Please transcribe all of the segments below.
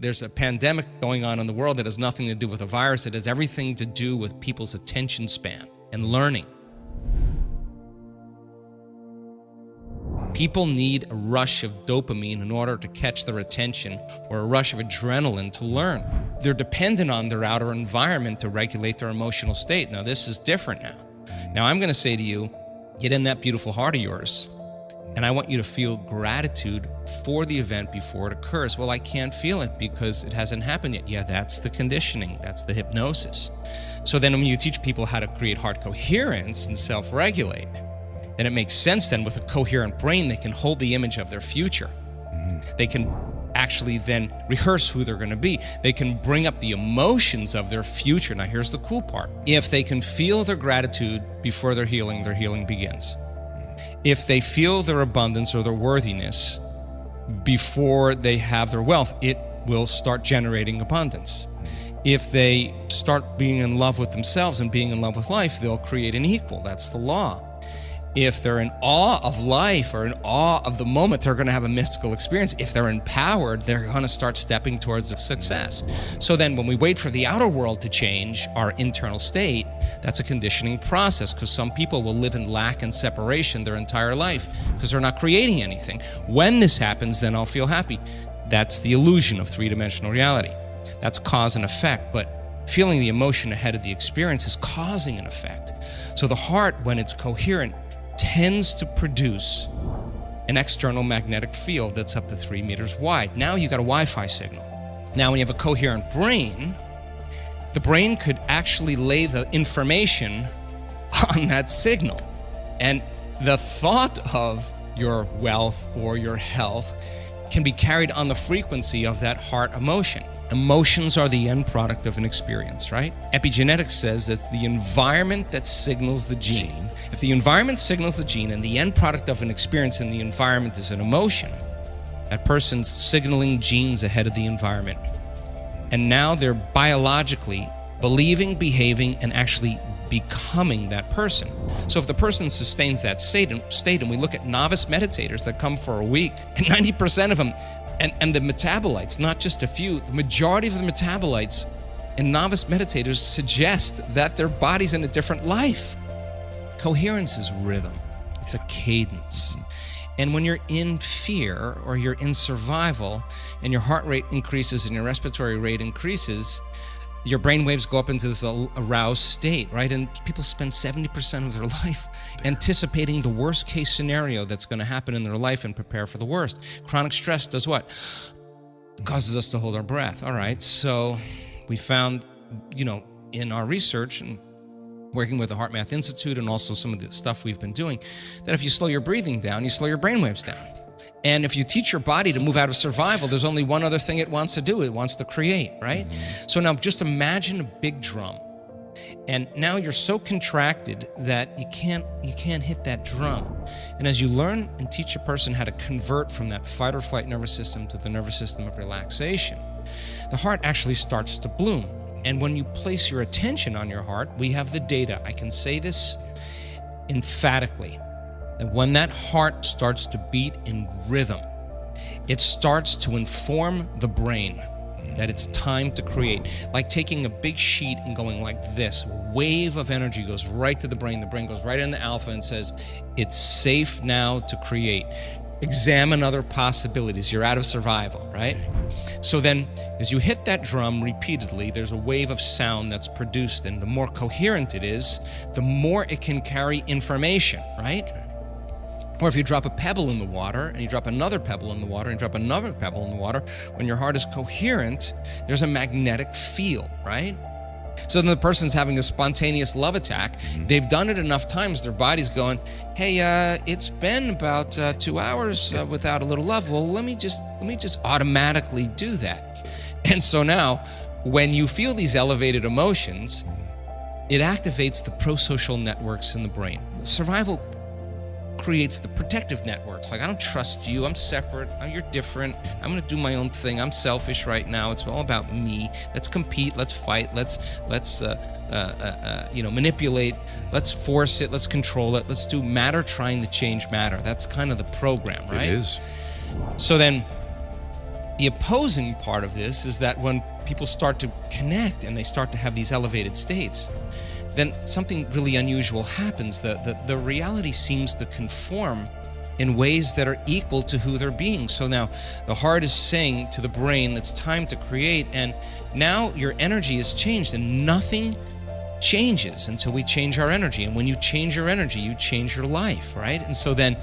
there's a pandemic going on in the world that has nothing to do with a virus. It has everything to do with people's attention span and learning. People need a rush of dopamine in order to catch their attention, or a rush of adrenaline to learn. They're dependent on their outer environment to regulate their emotional state. Now, this is different now. Now, I'm going to say to you, get in that beautiful heart of yours, and I want you to feel gratitude for the event before it occurs. Well, I can't feel it because it hasn't happened yet. Yeah, that's the conditioning. That's the hypnosis. So then when you teach people how to create heart coherence and self-regulate, then it makes sense then with a coherent brain, they can hold the image of their future. They can actually then rehearse who they're going to be. They can bring up the emotions of their future. Now, here's the cool part. If they can feel their gratitude before their healing begins. If they feel their abundance or their worthiness before they have their wealth, it will start generating abundance. If they start being in love with themselves and being in love with life, they'll create an equal. That's the law. If they're in awe of life or in awe of the moment, they're going to have a mystical experience. If they're empowered, they're going to start stepping towards a success. So then when we wait for the outer world to change our internal state, that's a conditioning process, because some people will live in lack and separation their entire life because they're not creating anything. When this happens, then I'll feel happy. That's the illusion of three-dimensional reality. That's cause and effect, but feeling the emotion ahead of the experience is causing an effect. So the heart, when it's coherent, tends to produce an external magnetic field that's up to 3 meters wide. Now you got a Wi-Fi signal. Now when you have a coherent brain, the brain could actually lay the information on that signal. And the thought of your wealth or your health can be carried on the frequency of that heart emotion. Emotions are the end product of an experience, right? Epigenetics says that's the environment that signals the gene. If the environment signals the gene and the end product of an experience in the environment is an emotion, that person's signaling genes ahead of the environment. And now they're biologically believing, behaving, and actually becoming that person. So if the person sustains that state, and we look at novice meditators that come for a week, and 90% of them, and the metabolites, not just a few, the majority of the metabolites in novice meditators suggest that their body's in a different life. Coherence is rhythm. It's a cadence. And when you're in fear or you're in survival and your heart rate increases and your respiratory rate increases, your brain waves go up into this aroused state, right? And people spend 70% of their life anticipating the worst case scenario that's going to happen in their life and prepare for the worst. Chronic stress does what? It causes us to hold our breath. All right, so we found, in our research and working with the Heart Math Institute and also some of the stuff we've been doing, that if you slow your breathing down, you slow your brain waves down. And if you teach your body to move out of survival, there's only one other thing it wants to do. It wants to create, right? So now just imagine a big drum. And now you're so contracted that you can't hit that drum. And as you learn and teach a person how to convert from that fight or flight nervous system to the nervous system of relaxation, the heart actually starts to bloom. And when you place your attention on your heart, we have the data. I can say this emphatically. And when that heart starts to beat in rhythm, it starts to inform the brain that it's time to create. Like taking a big sheet and going like this, a wave of energy goes right to the brain. The brain goes right into alpha and says, it's safe now to create. Examine other possibilities. You're out of survival, right? So then as you hit that drum repeatedly, there's a wave of sound that's produced, and the more coherent it is, the more it can carry information, right? Or if you drop a pebble in the water and you drop another pebble in the water and drop another pebble in the water, when your heart is coherent, there's a magnetic field, right? So then the person's having a spontaneous love attack. They've done it enough times, their body's going, hey, it's been about 2 hours without a little love. Well, let me just automatically do that. And so now, when you feel these elevated emotions, it activates the prosocial networks in the brain. Survival creates the protective networks. Like, I don't trust you, I'm separate, you're different, I'm gonna do my own thing, I'm selfish right now, it's all about me, let's compete, let's fight, let's manipulate, let's force it, let's control it, let's do matter trying to change matter. That's kind of the program, right? It is. So then, The opposing part of this is that when people start to connect and they start to have these elevated states, then something really unusual happens. The reality seems to conform in ways that are equal to who they're being. So now the heart is saying to the brain, it's time to create, and now your energy has changed, and nothing changes until we change our energy. And when you change your energy, you change your life, right? And so then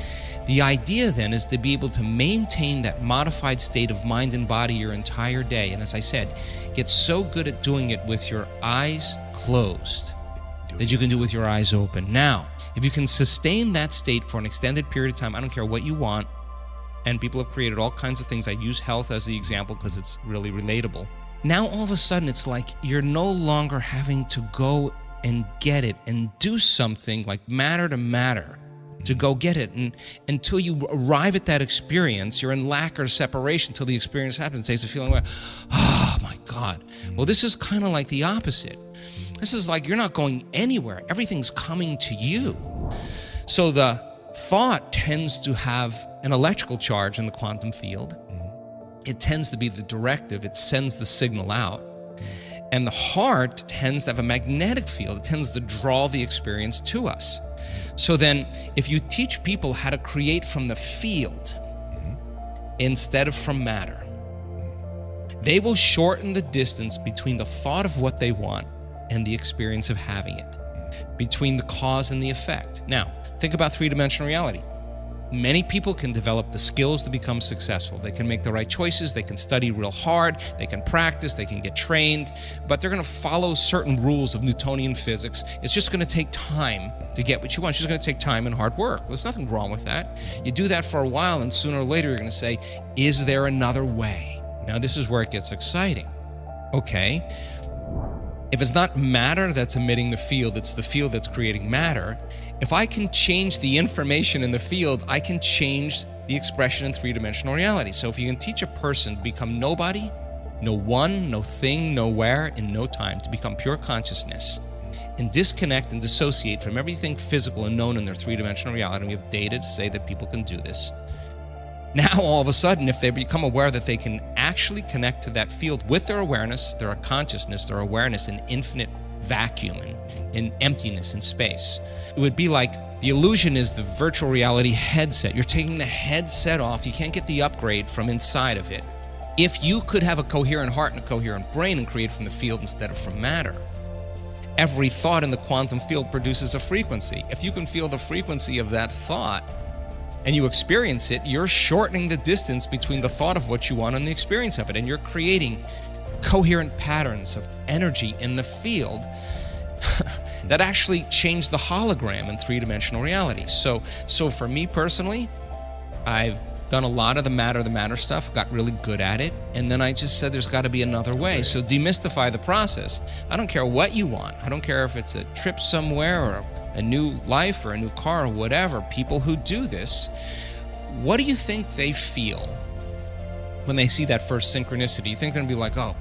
the idea then is to be able to maintain that modified state of mind and body your entire day. And as I said, get so good at doing it with your eyes closed that you can do it with your eyes open. Now, if you can sustain that state for an extended period of time, I don't care what you want, and people have created all kinds of things. I use health as the example because it's really relatable. Now, all of a sudden, it's like you're no longer having to go and get it and do something like matter to matter to go get it. And until you arrive at that experience, you're in lack or separation until the experience happens. It takes a feeling like, oh my God. Well, this is kind of like the opposite. This is like you're not going anywhere. Everything's coming to you. So the thought tends to have an electrical charge in the quantum field. It tends to be the directive. It sends the signal out. And the heart tends to have a magnetic field. It tends to draw the experience to us. So then if you teach people how to create from the field instead of from matter, they will shorten the distance between the thought of what they want and the experience of having it, between the cause and the effect. Now, think about three-dimensional reality. Many people can develop the skills to become successful. They can make the right choices, they can study real hard, they can practice, they can get trained, but they're gonna follow certain rules of Newtonian physics. It's just gonna take time to get what you want. It's just gonna take time and hard work. There's nothing wrong with that. You do that for a while, and sooner or later you're gonna say, is there another way? Now this is where it gets exciting. Okay, if it's not matter that's emitting the field, it's the field that's creating matter. If I can change the information in the field, I can change the expression in three-dimensional reality. So if you can teach a person to become nobody, no one, no thing, nowhere, in no time, to become pure consciousness and disconnect and dissociate from everything physical and known in their three-dimensional reality, and we have data to say that people can do this. Now, all of a sudden, if they become aware that they can actually connect to that field with their awareness, their consciousness, their awareness in infinite vacuum and in emptiness in space, it would be like the illusion is the virtual reality headset. You're taking the headset off. You can't get the upgrade from inside of it. If you could have a coherent heart and a coherent brain and create from the field instead of from matter, every thought in the quantum field produces a frequency. If you can feel the frequency of that thought, and you experience it, you're shortening the distance between the thought of what you want and the experience of it. And you're creating coherent patterns of energy in the field that actually change the hologram in three-dimensional reality. So for me personally, I've done a lot of the matter stuff, got really good at it, and then I just said there's got to be another way. So demystify the process. I don't care what you want. I don't care if it's a trip somewhere or a new life or a new car or whatever. People who do this, what do you think they feel when they see that first synchronicity? You think they're gonna be like, oh,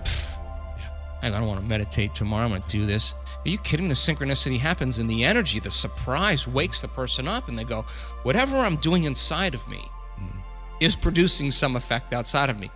I don't want to meditate tomorrow, I'm gonna do this. Are you kidding? The synchronicity happens and the energy, the surprise wakes the person up and they go, whatever I'm doing inside of me is producing some effect outside of me.